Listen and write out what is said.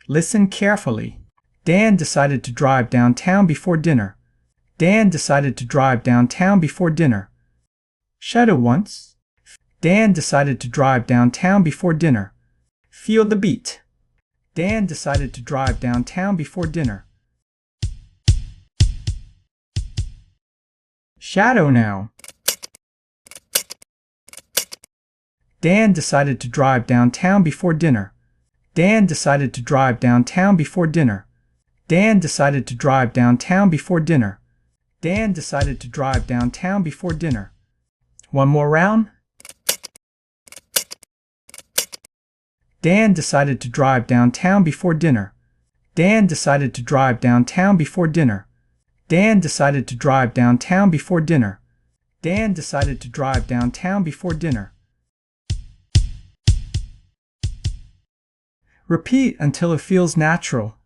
Listen carefully. Dan decided to drive downtown before dinner. Dan decided to drive downtown before dinner. Shadow once. Dan decided to drive downtown before dinner. Feel the beat. Dan decided to drive downtown before dinner. Shadow now. Dan decided to drive downtown before dinner. Dan decided to drive downtown before dinner. Dan decided to drive downtown before dinner. Dan decided to drive downtown before dinner. One more round. Dan decided to drive downtown before dinner. Dan decided to drive downtown before dinner. Dan decided to drive downtown before dinner. Dan decided to drive downtown before dinner. Repeat until it feels natural.